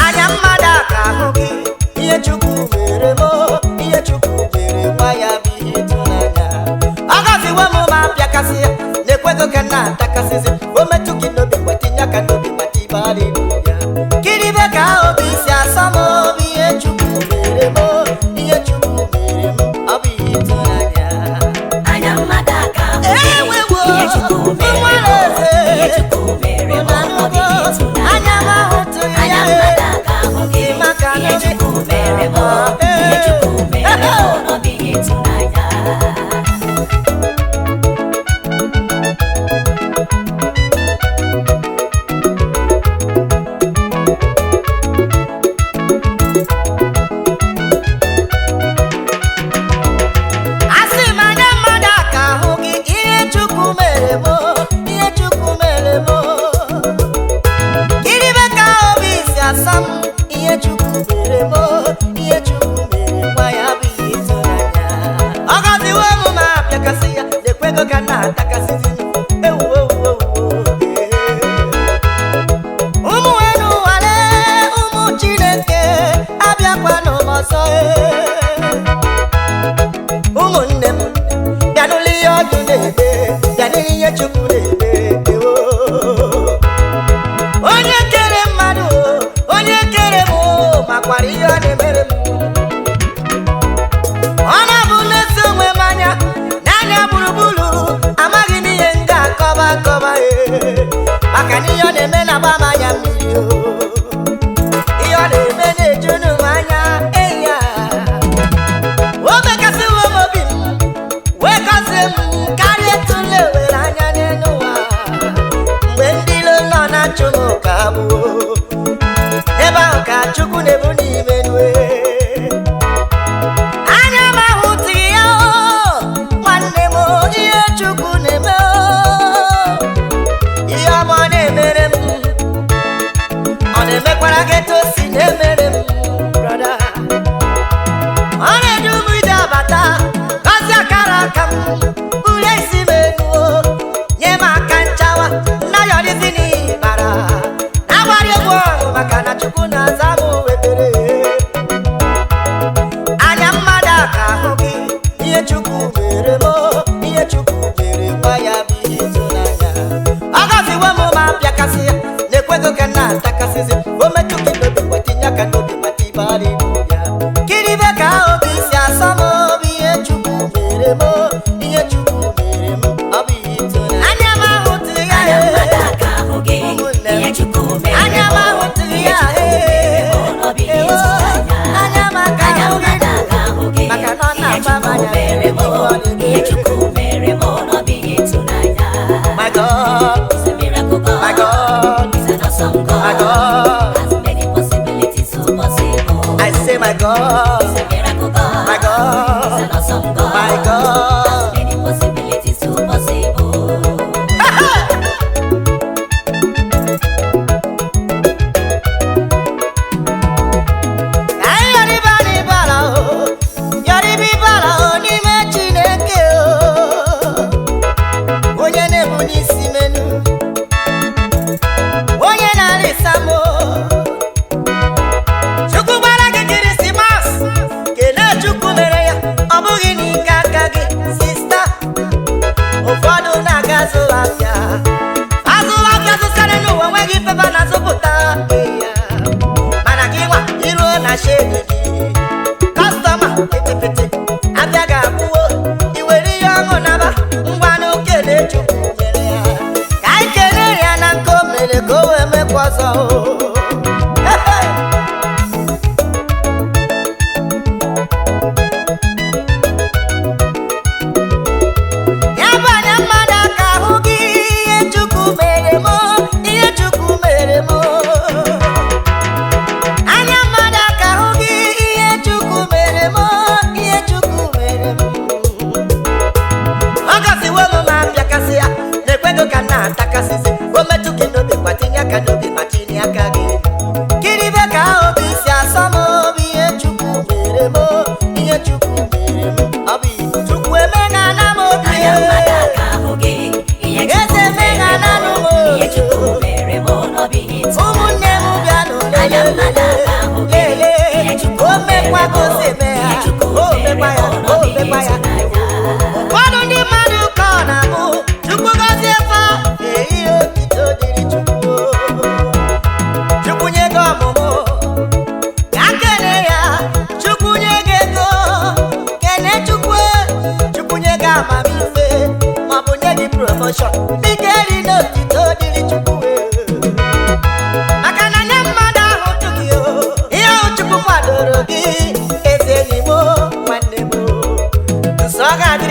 Anya mmadu aka ahụ gị ihe Chukwu mere m ihe Chukwu mere gwa ya bụ ihe ịtụnanya ọ gọziwo m ma apịakasị ya na-ekweghị ka nna atakasịzi o metụ gị n'obi gbatinye aka n'obi gbata ibe haleluya kiribe ka obi si asọ m ihe Chukwu mere m ihe Chukwu mere m ọ bụ ihe ịtụnanya Anya mmadu aka ahụ gị ihe Chukwu mere m ihe Chukwu mere m ọ bụ ihe ịtụnanya anya m ahụtụ Anya ya mmadu aka ahụ gị maka na ihe Chukwu mere m ihe Chukwu mere m ọ bụ ihe ịtụnanya asị m anya mmadu aka ahụ gị ihe Chukwu mere m ihe Chukwu mere m kiribe ka obi si asa m ihe Chukwu mere m ihe Chukwu mere nwa ya bụ ihe ịtụnanya ọ gọziwo m ma apịakasị ya na-ekweghị ka nna atakasịzi ewu ụmụ enu nwale ụmụ Chineke abịakwanụ m ọzọ ụmụnne m bịanụla ihe ọdụ na-eme bịanụla ihe Chukwu na-eme onye kere mmadụ onye kere m makwara ihe ọ na-emere m ọ na-abụ n'ezi onwe m anya n'anya gburugburu amaghị m ihe m ga-akọba akọba maka na ihe ọ na-eme na-agba m anya mmiri ihe ọ na-eme na-ejunu m anya eya o bekasịwo m obi m wee gọzie m karịa etu m lewere anya n'elu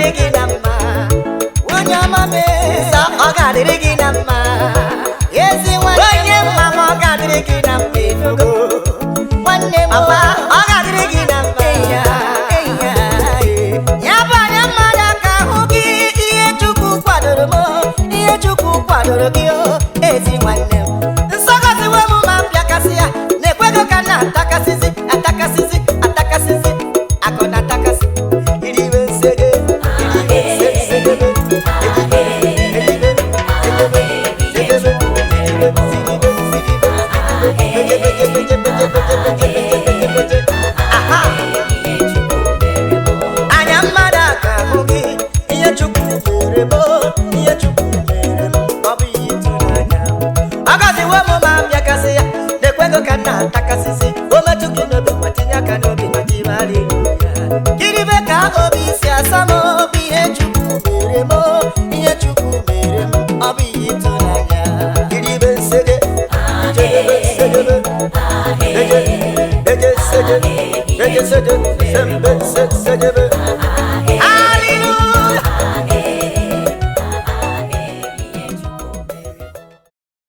ga-adịrị gị na mma onye ọma m nsọ ọ ga-adịrị gị na mma ezi nwanne onye mma m ọ ga-adịrị gị na mma efugo nwanne m papa ọ ga-adịrị gị na mma ya bụ anya mmadụ aka hụ gị ihe Chukwu kwadoro m ihe Chukwu kwadoro gị ezi nwanne m nsọgọziwe m ma mpịakasị ya na-ekwego ka na-atakasịzi atakasịzi atakasịzi akụ na-atakasị iribe nsege iribe nsegebe anya mmadụ aka hụ gị ihe Chukwu mere m ihe Chukwu mere m ọ bụ ihe ịtụnanya ọgọziwe m ma mbịakasị ya na-ekwego ka na-atakasịsị o metụ gị n'obi ma tinye aka n'obi ma ji marị kiribe ka obi si asa m obi ihe Chukwu mere m ihe Chukwu mere m ọ bụ ihe ịtụnanya kiribe nsege jedebe segebe eje eje sege eje sege sembe segebe